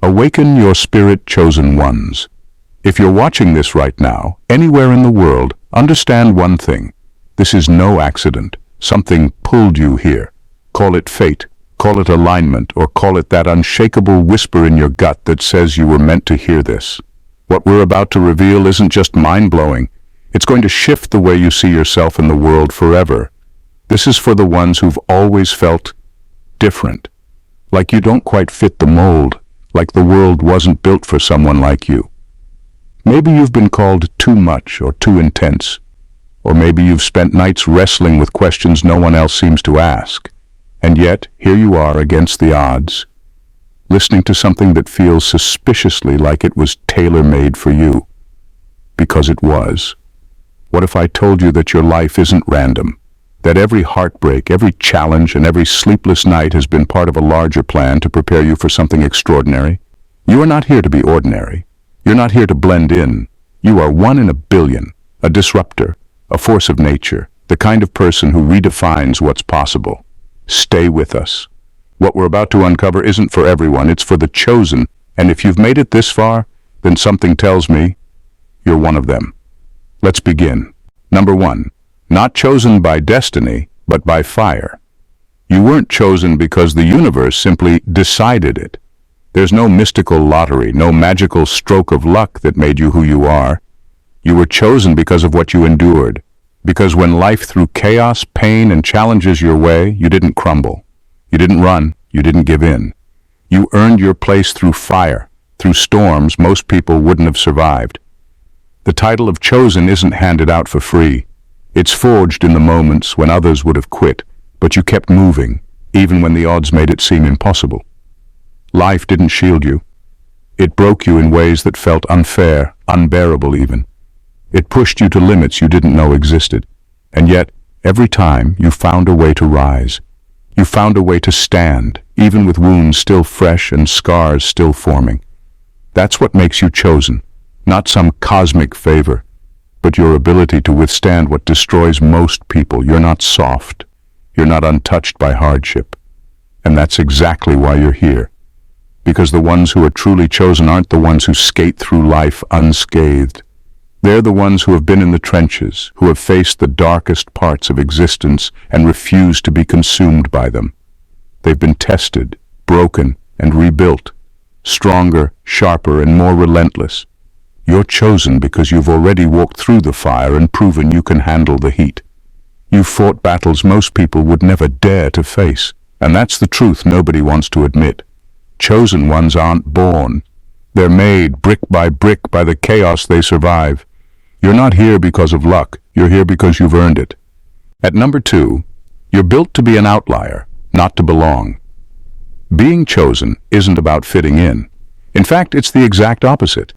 Awaken your spirit, chosen ones. If you're watching this right now, anywhere in the world, understand one thing. This is no accident. Something pulled you here. Call it fate, call it alignment, or call it that unshakable whisper in your gut that says you were meant to hear this. What we're about to reveal isn't just mind-blowing. It's going to shift the way you see yourself in the world forever. This is for the ones who've always felt different, like you don't quite fit the mold, like the world wasn't built for someone like you. Maybe you've been called too much or too intense, or maybe you've spent nights wrestling with questions no one else seems to ask. And yet, here you are against the odds, listening to something that feels suspiciously like it was tailor-made for you. Because it was. What if I told you that your life isn't random? That every heartbreak, every challenge, and every sleepless night has been part of a larger plan to prepare you for something extraordinary? You are not here to be ordinary. You're not here to blend in. You are one in a billion, a disruptor, a force of nature, the kind of person who redefines what's possible. Stay with us. What we're about to uncover isn't for everyone, it's for the chosen, and if you've made it this far, then something tells me you're one of them. Let's begin. Number 1. Not chosen by destiny, but by fire. You weren't chosen because the universe simply decided it. There's no mystical lottery, no magical stroke of luck that made you who you are. You were chosen because of what you endured. Because when life threw chaos, pain, and challenges your way, you didn't crumble. You didn't run. You didn't give in. You earned your place through fire, through storms most people wouldn't have survived. The title of chosen isn't handed out for free. It's forged in the moments when others would have quit, but you kept moving, even when the odds made it seem impossible. Life didn't shield you. It broke you in ways that felt unfair, unbearable even. It pushed you to limits you didn't know existed. And yet, every time, you found a way to rise. You found a way to stand, even with wounds still fresh and scars still forming. That's what makes you chosen, not some cosmic favor, but your ability to withstand what destroys most people. You're not soft. You're not untouched by hardship. And that's exactly why you're here. Because the ones who are truly chosen aren't the ones who skate through life unscathed. They're the ones who have been in the trenches, who have faced the darkest parts of existence and refused to be consumed by them. They've been tested, broken, and rebuilt, stronger, sharper, and more relentless. You're chosen because you've already walked through the fire and proven you can handle the heat. You've fought battles most people would never dare to face, and that's the truth nobody wants to admit. Chosen ones aren't born. They're made brick by the chaos they survive. You're not here because of luck. You're here because you've earned it. At number 2, you're built to be an outlier, not to belong. Being chosen isn't about fitting in. In fact, it's the exact opposite.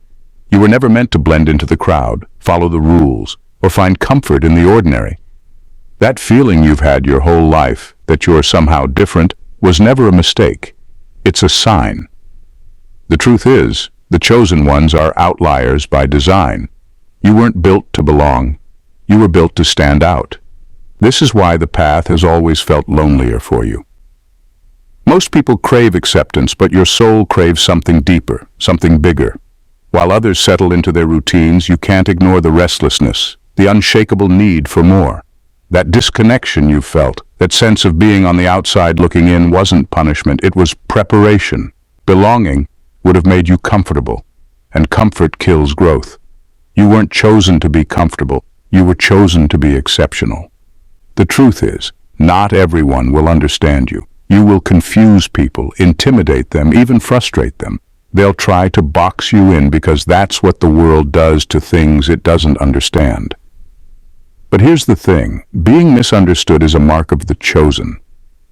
You were never meant to blend into the crowd, follow the rules, or find comfort in the ordinary. That feeling you've had your whole life, that you're somehow different, was never a mistake. It's a sign. The truth is, the chosen ones are outliers by design. You weren't built to belong. You were built to stand out. This is why the path has always felt lonelier for you. Most people crave acceptance, but your soul craves something deeper, something bigger. While others settle into their routines, you can't ignore the restlessness, the unshakable need for more. That disconnection you felt, that sense of being on the outside looking in, wasn't punishment, it was preparation. Belonging would have made you comfortable, and comfort kills growth. You weren't chosen to be comfortable, you were chosen to be exceptional. The truth is, not everyone will understand you. You will confuse people, intimidate them, even frustrate them. They'll try to box you in because that's what the world does to things it doesn't understand. But here's the thing, being misunderstood is a mark of the chosen.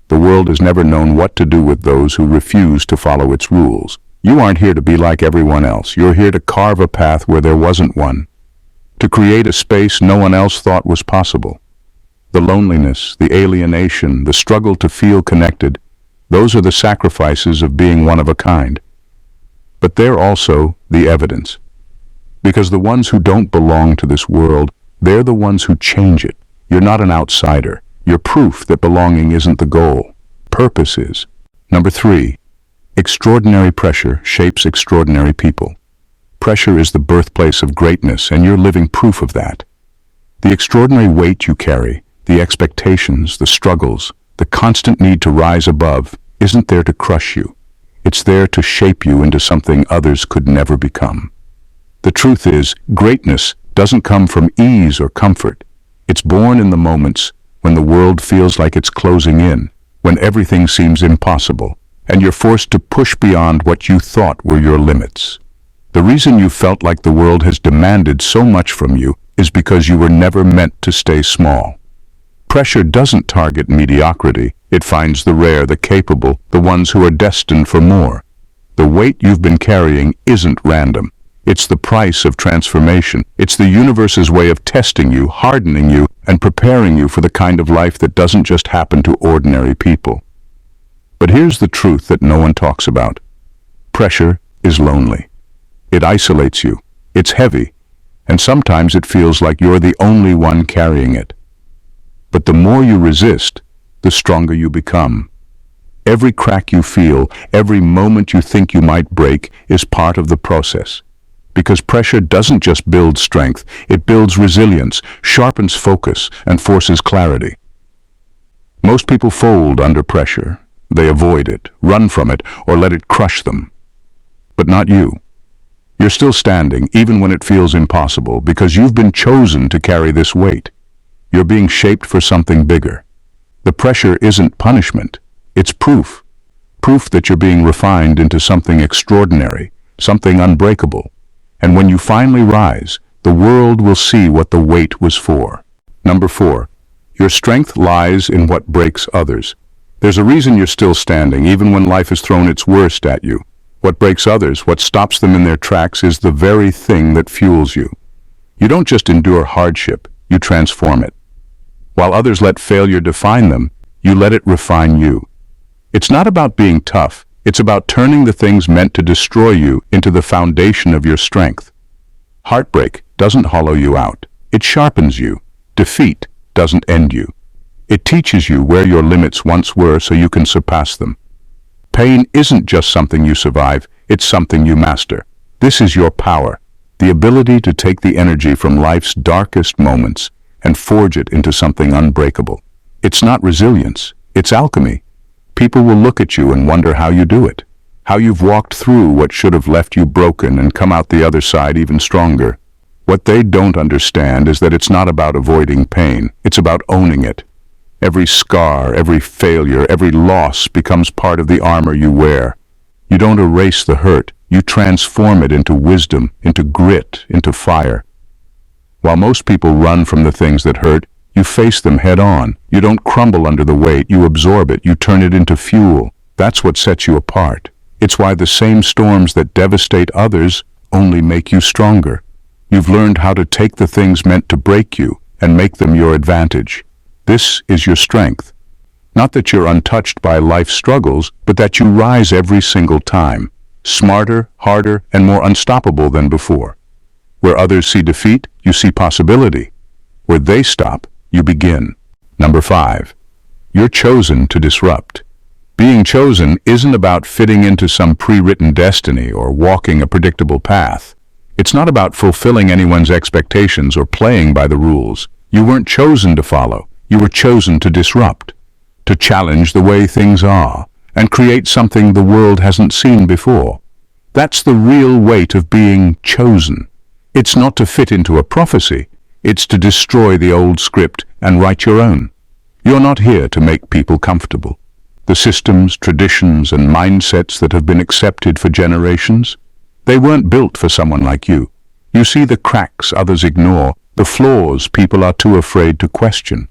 The world has never known what to do with those who refuse to follow its rules. You aren't here to be like everyone else. You're here to carve a path where there wasn't one, to create a space no one else thought was possible. The loneliness, the alienation, the struggle to feel connected, those are the sacrifices of being one of a kind. But they're also the evidence. Because the ones who don't belong to this world, they're the ones who change it. You're not an outsider. You're proof that belonging isn't the goal. Purpose is. Number 3, Extraordinary pressure shapes extraordinary people. Pressure is the birthplace of greatness, and you're living proof of that. The extraordinary weight you carry, the expectations, the struggles, the constant need to rise above, isn't there to crush you. It's there to shape you into something others could never become. The truth is, greatness doesn't come from ease or comfort. It's born in the moments when the world feels like it's closing in, when everything seems impossible, and you're forced to push beyond what you thought were your limits. The reason you felt like the world has demanded so much from you is because you were never meant to stay small. Pressure doesn't target mediocrity. It finds the rare, the capable, the ones who are destined for more. The weight you've been carrying isn't random. It's the price of transformation. It's the universe's way of testing you, hardening you, and preparing you for the kind of life that doesn't just happen to ordinary people. But here's the truth that no one talks about. Pressure is lonely. It isolates you. It's heavy. And sometimes it feels like you're the only one carrying it. But the more you resist, the stronger you become. Every crack you feel, every moment you think you might break, is part of the process. Because pressure doesn't just build strength, it builds resilience, sharpens focus, and forces clarity. Most people fold under pressure. They avoid it, run from it, or let it crush them. But not you. You're still standing, even when it feels impossible, because you've been chosen to carry this weight. You're being shaped for something bigger. The pressure isn't punishment. It's proof. Proof that you're being refined into something extraordinary, something unbreakable. And when you finally rise, the world will see what the wait was for. Number 4. Your strength lies in what breaks others. There's a reason you're still standing, even when life has thrown its worst at you. What breaks others, what stops them in their tracks, is the very thing that fuels you. You don't just endure hardship, you transform it. While others let failure define them, you let it refine you. It's not about being tough. It's about turning the things meant to destroy you into the foundation of your strength. Heartbreak doesn't hollow you out. It sharpens you. Defeat doesn't end you. It teaches you where your limits once were so you can surpass them. Pain isn't just something you survive, it's something you master. This is your power, the ability to take the energy from life's darkest moments and forge it into something unbreakable. It's not resilience, it's alchemy. People will look at you and wonder how you do it, how you've walked through what should have left you broken and come out the other side even stronger. What they don't understand is that it's not about avoiding pain, it's about owning it. Every scar, every failure, every loss becomes part of the armor you wear. You don't erase the hurt, you transform it into wisdom, into grit, into fire. While most people run from the things that hurt, you face them head on. You don't crumble under the weight, you absorb it, you turn it into fuel. That's what sets you apart. It's why the same storms that devastate others only make you stronger. You've learned how to take the things meant to break you and make them your advantage. This is your strength. Not that you're untouched by life's struggles, but that you rise every single time, smarter, harder, and more unstoppable than before. Where others see defeat, you see possibility. Where they stop, you begin. Number 5. You're chosen to disrupt. Being chosen isn't about fitting into some pre-written destiny or walking a predictable path. It's not about fulfilling anyone's expectations or playing by the rules. You weren't chosen to follow. You were chosen to disrupt, to challenge the way things are, and create something the world hasn't seen before. That's the real weight of being chosen. It's not to fit into a prophecy. It's to destroy the old script and write your own. You're not here to make people comfortable. The systems, traditions, and mindsets that have been accepted for generations, they weren't built for someone like you. You see the cracks others ignore, the flaws people are too afraid to question.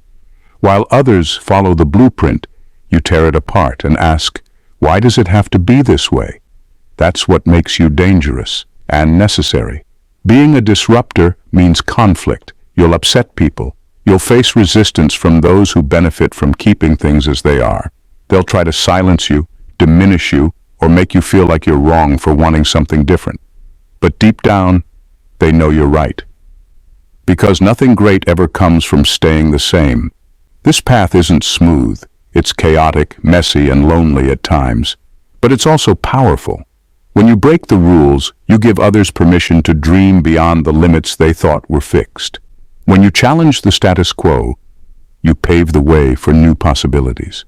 While others follow the blueprint, you tear it apart and ask, why does it have to be this way? That's what makes you dangerous and necessary. Being a disruptor means conflict. You'll upset people. You'll face resistance from those who benefit from keeping things as they are. They'll try to silence you, diminish you, or make you feel like you're wrong for wanting something different. But deep down, they know you're right. Because nothing great ever comes from staying the same. This path isn't smooth. It's chaotic, messy, and lonely at times. But it's also powerful. When you break the rules, you give others permission to dream beyond the limits they thought were fixed. When you challenge the status quo, you pave the way for new possibilities.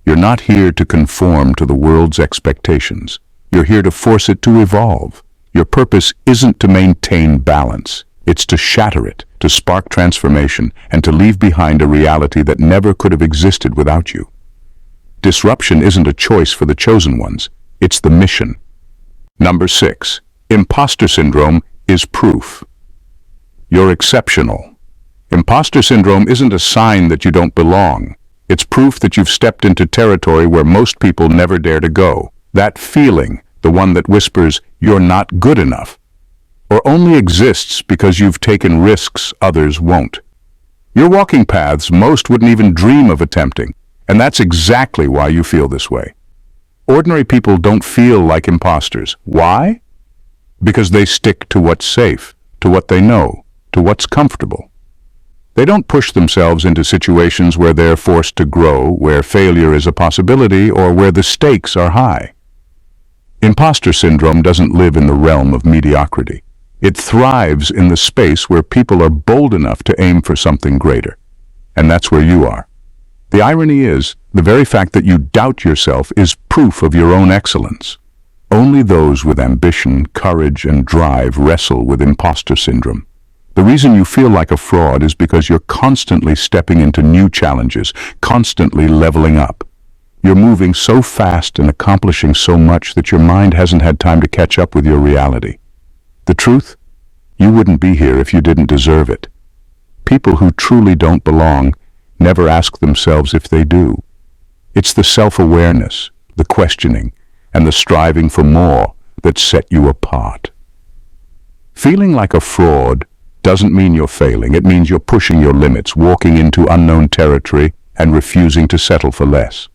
You're not here to conform to the world's expectations. You're here to force it to evolve. Your purpose isn't to maintain balance. It's to shatter it, to spark transformation, and to leave behind a reality that never could have existed without you. Disruption isn't a choice for the chosen ones. It's the mission. Number 6. Imposter syndrome is proof. You're exceptional. Imposter syndrome isn't a sign that you don't belong. It's proof that you've stepped into territory where most people never dare to go. That feeling, the one that whispers, "You're not good enough," or only exists because you've taken risks others won't. You're walking paths most wouldn't even dream of attempting, and that's exactly why you feel this way. Ordinary people don't feel like imposters. Why? Because they stick to what's safe, to what they know, to what's comfortable. They don't push themselves into situations where they're forced to grow, where failure is a possibility, or where the stakes are high. Imposter syndrome doesn't live in the realm of mediocrity. It thrives in the space where people are bold enough to aim for something greater. And that's where you are. The irony is, the very fact that you doubt yourself is proof of your own excellence. Only those with ambition, courage, and drive wrestle with imposter syndrome. The reason you feel like a fraud is because you're constantly stepping into new challenges, constantly leveling up. You're moving so fast and accomplishing so much that your mind hasn't had time to catch up with your reality. The truth? You wouldn't be here if you didn't deserve it. People who truly don't belong never ask themselves if they do. It's the self-awareness, the questioning, and the striving for more that set you apart. Feeling like a fraud doesn't mean you're failing. It means you're pushing your limits, walking into unknown territory, and refusing to settle for less.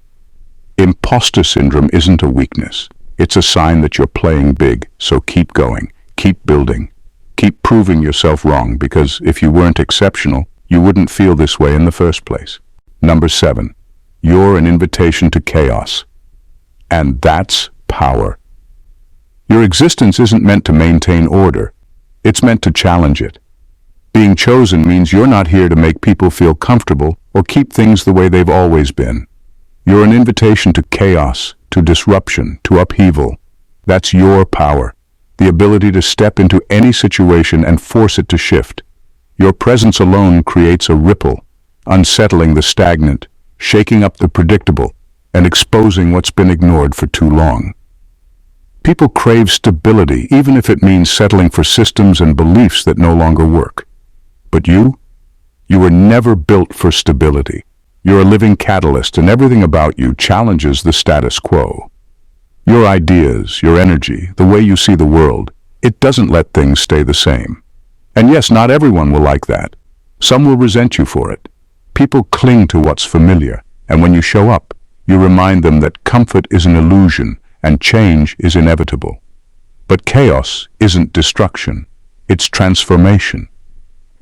Imposter syndrome isn't a weakness. It's a sign that you're playing big, so keep going, keep building, keep proving yourself wrong, because if you weren't exceptional, you wouldn't feel this way in the first place. Number 7. You're an invitation to chaos. And that's power. Your existence isn't meant to maintain order. It's meant to challenge it. Being chosen means you're not here to make people feel comfortable or keep things the way they've always been. You're an invitation to chaos, to disruption, to upheaval. That's your power, the ability to step into any situation and force it to shift. Your presence alone creates a ripple, unsettling the stagnant, shaking up the predictable, and exposing what's been ignored for too long. People crave stability, even if it means settling for systems and beliefs that no longer work. But you were never built for stability. You're a living catalyst, and everything about you challenges the status quo. Your ideas, your energy, the way you see the world, it doesn't let things stay the same. And yes, not everyone will like that. Some will resent you for it. People cling to what's familiar, and when you show up, you remind them that comfort is an illusion and change is inevitable. But chaos isn't destruction. It's transformation.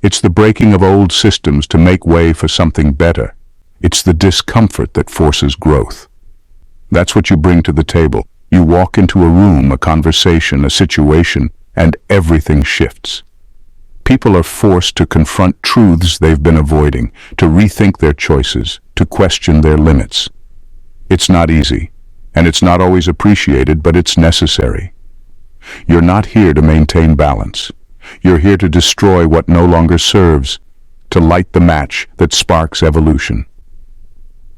It's the breaking of old systems to make way for something better. It's the discomfort that forces growth. That's what you bring to the table. You walk into a room, a conversation, a situation, and everything shifts. People are forced to confront truths they've been avoiding, to rethink their choices, to question their limits. It's not easy, and it's not always appreciated, but it's necessary. You're not here to maintain balance. You're here to destroy what no longer serves, to light the match that sparks evolution.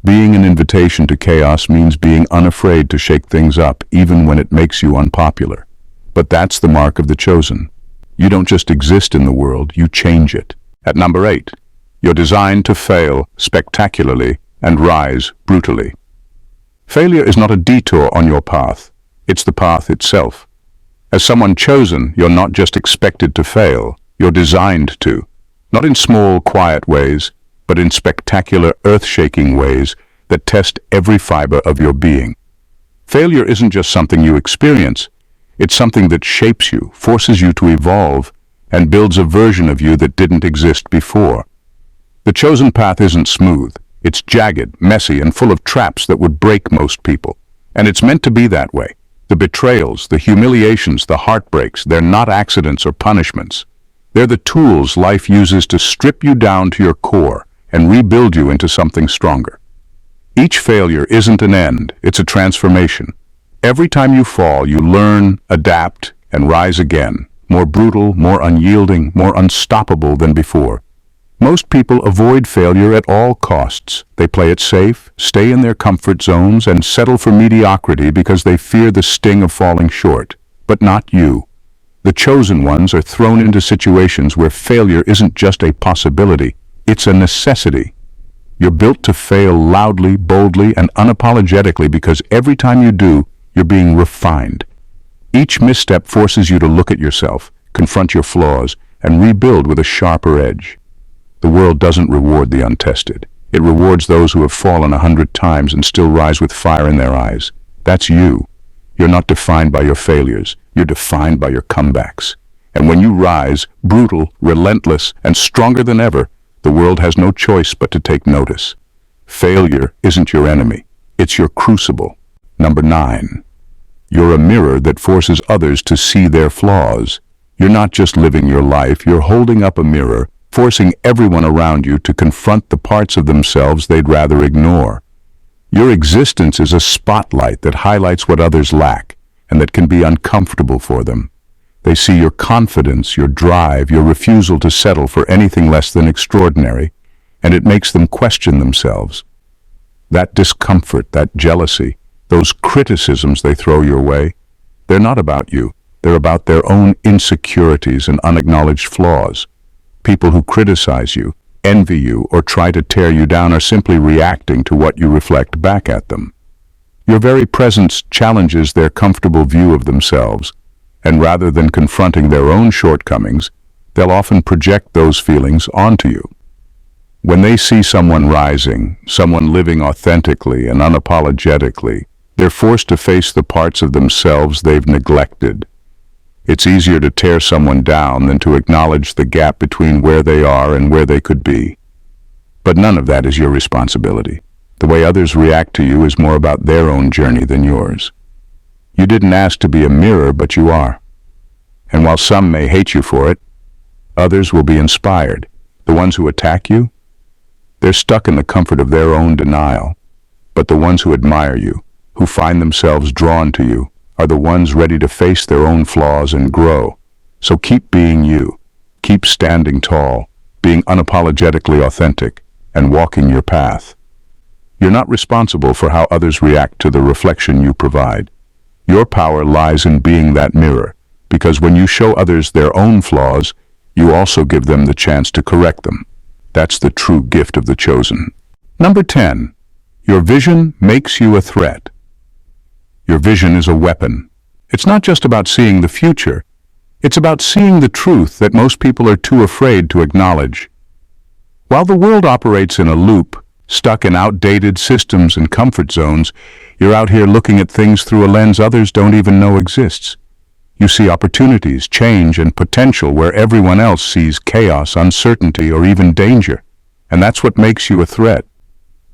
Being an invitation to chaos means being unafraid to shake things up, even when it makes you unpopular. But that's the mark of the chosen. You don't just exist in the world, you change it. At number 8, you're designed to fail spectacularly and rise brutally. Failure is not a detour on your path, it's the path itself. As someone chosen, you're not just expected to fail, you're designed to. Not in small, quiet ways, but in spectacular, earth-shaking ways that test every fiber of your being. Failure isn't just something you experience, it's something that shapes you, forces you to evolve, and builds a version of you that didn't exist before. The chosen path isn't smooth. It's jagged, messy, and full of traps that would break most people. And it's meant to be that way. The betrayals, the humiliations, the heartbreaks, they're not accidents or punishments. They're the tools life uses to strip you down to your core and rebuild you into something stronger. Each failure isn't an end, it's a transformation. Every time you fall, you learn, adapt, and rise again, more brutal, more unyielding, more unstoppable than before. Most people avoid failure at all costs. They play it safe, stay in their comfort zones, and settle for mediocrity because they fear the sting of falling short. But not you. The chosen ones are thrown into situations where failure isn't just a possibility, it's a necessity. You're built to fail loudly, boldly, and unapologetically because every time you do, you're being refined. Each misstep forces you to look at yourself, confront your flaws, and rebuild with a sharper edge. The world doesn't reward the untested. It rewards those who have fallen 100 times and still rise with fire in their eyes. That's you. You're not defined by your failures. You're defined by your comebacks. And when you rise, brutal, relentless, and stronger than ever, the world has no choice but to take notice. Failure isn't your enemy. It's your crucible. Number 9. You're a mirror that forces others to see their flaws. You're not just living your life, you're holding up a mirror, forcing everyone around you to confront the parts of themselves they'd rather ignore. Your existence is a spotlight that highlights what others lack, and that can be uncomfortable for them. They see your confidence, your drive, your refusal to settle for anything less than extraordinary, and it makes them question themselves. That discomfort, that jealousy, those criticisms they throw your way, they're not about you. They're about their own insecurities and unacknowledged flaws. People who criticize you, envy you, or try to tear you down are simply reacting to what you reflect back at them. Your very presence challenges their comfortable view of themselves, and rather than confronting their own shortcomings, they'll often project those feelings onto you. When they see someone rising, someone living authentically and unapologetically, they're forced to face the parts of themselves they've neglected. It's easier to tear someone down than to acknowledge the gap between where they are and where they could be. But none of that is your responsibility. The way others react to you is more about their own journey than yours. You didn't ask to be a mirror, but you are. And while some may hate you for it, others will be inspired. The ones who attack you, they're stuck in the comfort of their own denial. But the ones who admire you, who find themselves drawn to you, are the ones ready to face their own flaws and grow. So keep being you. Keep standing tall, being unapologetically authentic, and walking your path. You're not responsible for how others react to the reflection you provide. Your power lies in being that mirror, because when you show others their own flaws, you also give them the chance to correct them. That's the true gift of the chosen. Number 10. Your vision makes you a threat. Your vision is a weapon. It's not just about seeing the future. It's about seeing the truth that most people are too afraid to acknowledge. While the world operates in a loop, stuck in outdated systems and comfort zones, you're out here looking at things through a lens others don't even know exists. You see opportunities, change, and potential where everyone else sees chaos, uncertainty, or even danger. And that's what makes you a threat.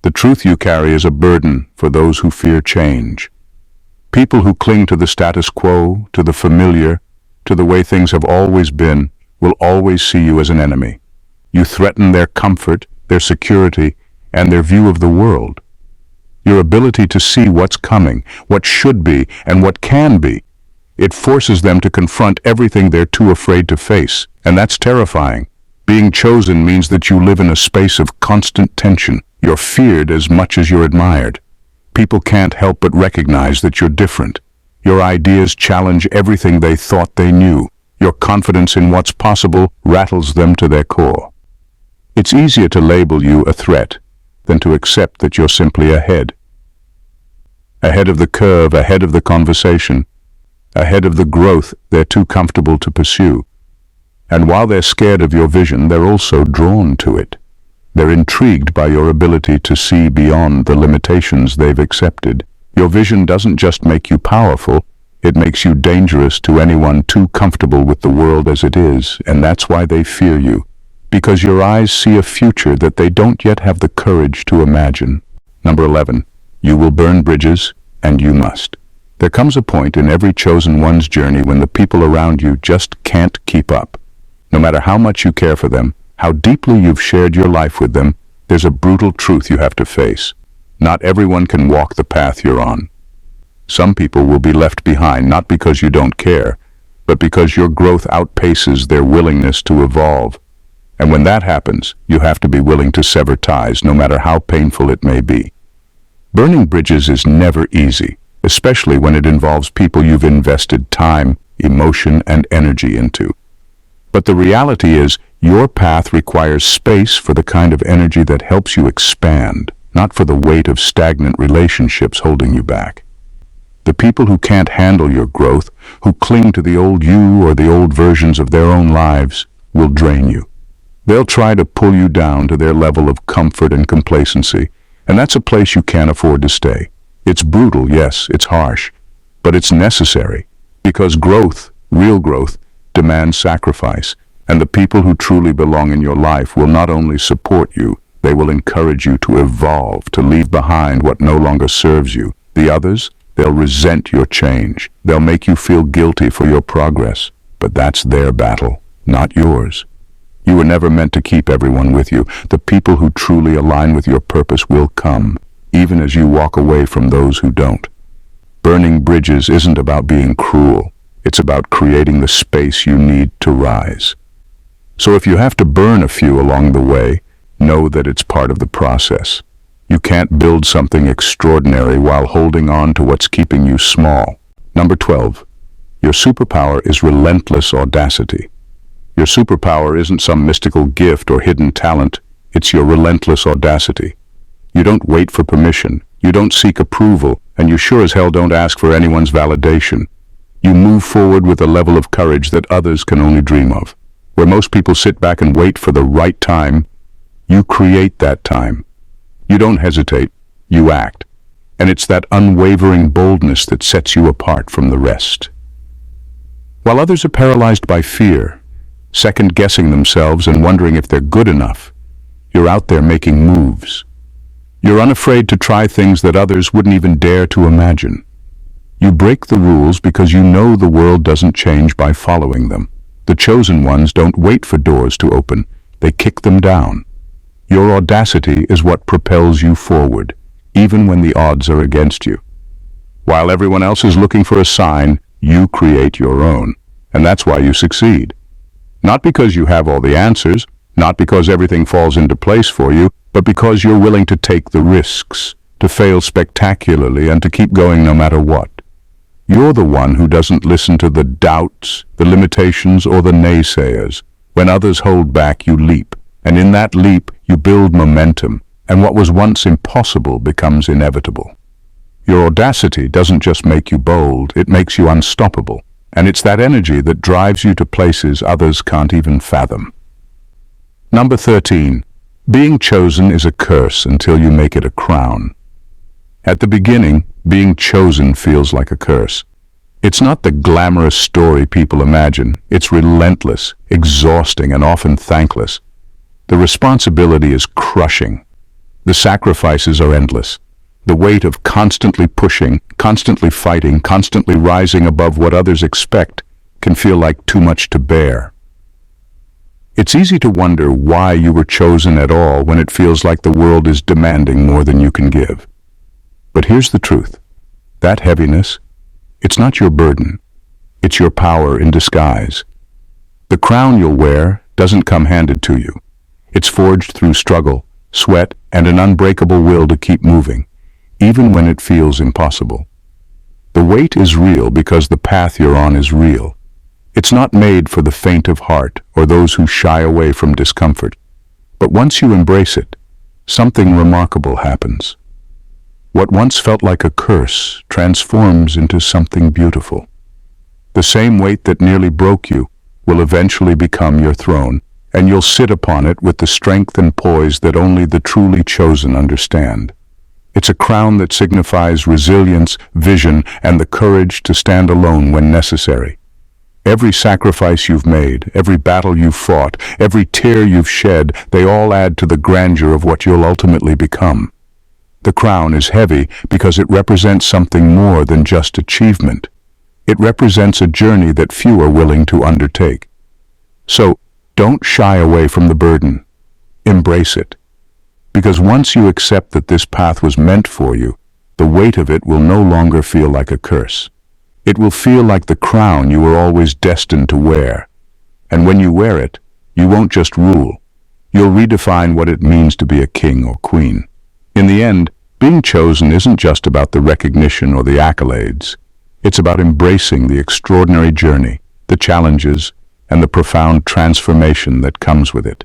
The truth you carry is a burden for those who fear change. People who cling to the status quo, to the familiar, to the way things have always been, will always see you as an enemy. You threaten their comfort, their security, and their view of the world. Your ability to see what's coming, what should be, and what can be, it forces them to confront everything they're too afraid to face, and that's terrifying. Being chosen means that you live in a space of constant tension. You're feared as much as you're admired. People can't help but recognize that you're different. Your ideas challenge everything they thought they knew. Your confidence in what's possible rattles them to their core. It's easier to label you a threat than to accept that you're simply ahead. Ahead of the curve, ahead of the conversation, ahead of the growth they're too comfortable to pursue. And while they're scared of your vision, they're also drawn to it. They're intrigued by your ability to see beyond the limitations they've accepted. Your vision doesn't just make you powerful, it makes you dangerous to anyone too comfortable with the world as it is, and that's why they fear you, because your eyes see a future that they don't yet have the courage to imagine. Number 11. You will burn bridges, and you must. There comes a point in every chosen one's journey when the people around you just can't keep up. No matter how much you care for them, how deeply you've shared your life with them, there's a brutal truth you have to face. Not everyone can walk the path you're on. Some people will be left behind not because you don't care, but because your growth outpaces their willingness to evolve. And when that happens, you have to be willing to sever ties, no matter how painful it may be. Burning bridges is never easy, especially when it involves people you've invested time, emotion, and energy into. But the reality is, your path requires space for the kind of energy that helps you expand, not for the weight of stagnant relationships holding you back. The people who can't handle your growth, who cling to the old you or the old versions of their own lives, will drain you. They'll try to pull you down to their level of comfort and complacency, and that's a place you can't afford to stay. It's brutal, yes, it's harsh, but it's necessary, because growth, real growth, demands sacrifice, and the people who truly belong in your life will not only support you, they will encourage you to evolve, to leave behind what no longer serves you. The others, they'll resent your change. They'll make you feel guilty for your progress, but that's their battle, not yours. You were never meant to keep everyone with you. The people who truly align with your purpose will come, even as you walk away from those who don't. Burning bridges isn't about being cruel. It's about creating the space you need to rise. So if you have to burn a few along the way, know that it's part of the process. You can't build something extraordinary while holding on to what's keeping you small. Number 12. Your superpower is relentless audacity. Your superpower isn't some mystical gift or hidden talent. It's your relentless audacity. You don't wait for permission. You don't seek approval, and you sure as hell don't ask for anyone's validation. You move forward with a level of courage that others can only dream of. Where most people sit back and wait for the right time, you create that time. You don't hesitate, you act. And it's that unwavering boldness that sets you apart from the rest. While others are paralyzed by fear, second-guessing themselves and wondering if they're good enough, you're out there making moves. You're unafraid to try things that others wouldn't even dare to imagine. You break the rules because you know the world doesn't change by following them. The chosen ones don't wait for doors to open, they kick them down. Your audacity is what propels you forward, even when the odds are against you. While everyone else is looking for a sign, you create your own, and that's why you succeed. Not because you have all the answers, not because everything falls into place for you, but because you're willing to take the risks, to fail spectacularly, and to keep going no matter what. You're the one who doesn't listen to the doubts, the limitations, or the naysayers. When others hold back, you leap. And in that leap, you build momentum, and what was once impossible becomes inevitable. Your audacity doesn't just make you bold, it makes you unstoppable. And it's that energy that drives you to places others can't even fathom. Number 13. Being chosen is a curse until you make it a crown. At the beginning, being chosen feels like a curse. It's not the glamorous story people imagine. It's relentless, exhausting, and often thankless. The responsibility is crushing. The sacrifices are endless. The weight of constantly pushing, constantly fighting, constantly rising above what others expect can feel like too much to bear. It's easy to wonder why you were chosen at all when it feels like the world is demanding more than you can give. But here's the truth. That heaviness, it's not your burden. It's your power in disguise. The crown you'll wear doesn't come handed to you. It's forged through struggle, sweat, and an unbreakable will to keep moving, even when it feels impossible. The weight is real because the path you're on is real. It's not made for the faint of heart or those who shy away from discomfort. But once you embrace it, something remarkable happens. What once felt like a curse transforms into something beautiful. The same weight that nearly broke you will eventually become your throne, and you'll sit upon it with the strength and poise that only the truly chosen understand. It's a crown that signifies resilience, vision, and the courage to stand alone when necessary. Every sacrifice you've made, every battle you've fought, every tear you've shed, they all add to the grandeur of what you'll ultimately become. The crown is heavy because it represents something more than just achievement. It represents a journey that few are willing to undertake. So, don't shy away from the burden. Embrace it. Because once you accept that this path was meant for you, the weight of it will no longer feel like a curse. It will feel like the crown you were always destined to wear. And when you wear it, you won't just rule. You'll redefine what it means to be a king or queen. In the end, being chosen isn't just about the recognition or the accolades. It's about embracing the extraordinary journey, the challenges, and the profound transformation that comes with it.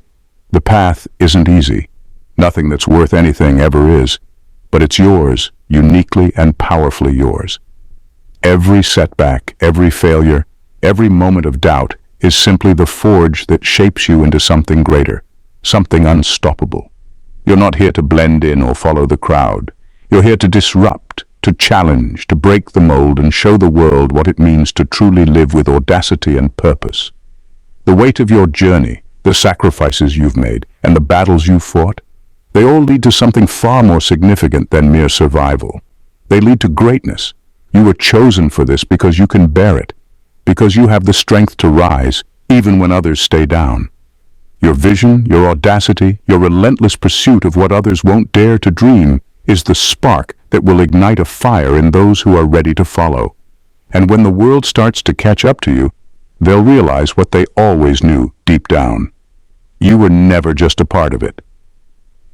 The path isn't easy. Nothing that's worth anything ever is, but it's yours, uniquely and powerfully yours. Every setback, every failure, every moment of doubt is simply the forge that shapes you into something greater, something unstoppable. You're not here to blend in or follow the crowd. You're here to disrupt, to challenge, to break the mold and show the world what it means to truly live with audacity and purpose. The weight of your journey, the sacrifices you've made, and the battles you've fought, they all lead to something far more significant than mere survival. They lead to greatness. You were chosen for this because you can bear it, because you have the strength to rise, even when others stay down. Your vision, your audacity, your relentless pursuit of what others won't dare to dream is the spark that will ignite a fire in those who are ready to follow. And when the world starts to catch up to you, they'll realize what they always knew deep down. You were never just a part of it.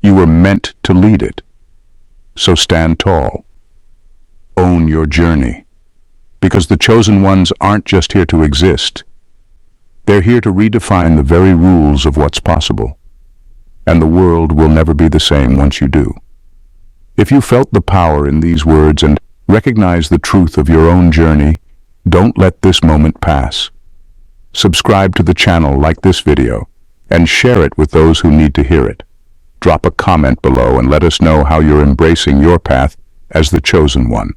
You were meant to lead it. So stand tall. Own your journey. Because the chosen ones aren't just here to exist. They're here to redefine the very rules of what's possible. And the world will never be the same once you do. If you felt the power in these words and recognize the truth of your own journey, don't let this moment pass. Subscribe to the channel, like this video, and share it with those who need to hear it. Drop a comment below and let us know how you're embracing your path as the chosen one.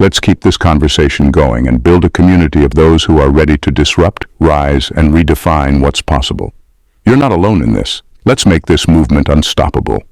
Let's keep this conversation going and build a community of those who are ready to disrupt, rise, and redefine what's possible. You're not alone in this. Let's make this movement unstoppable.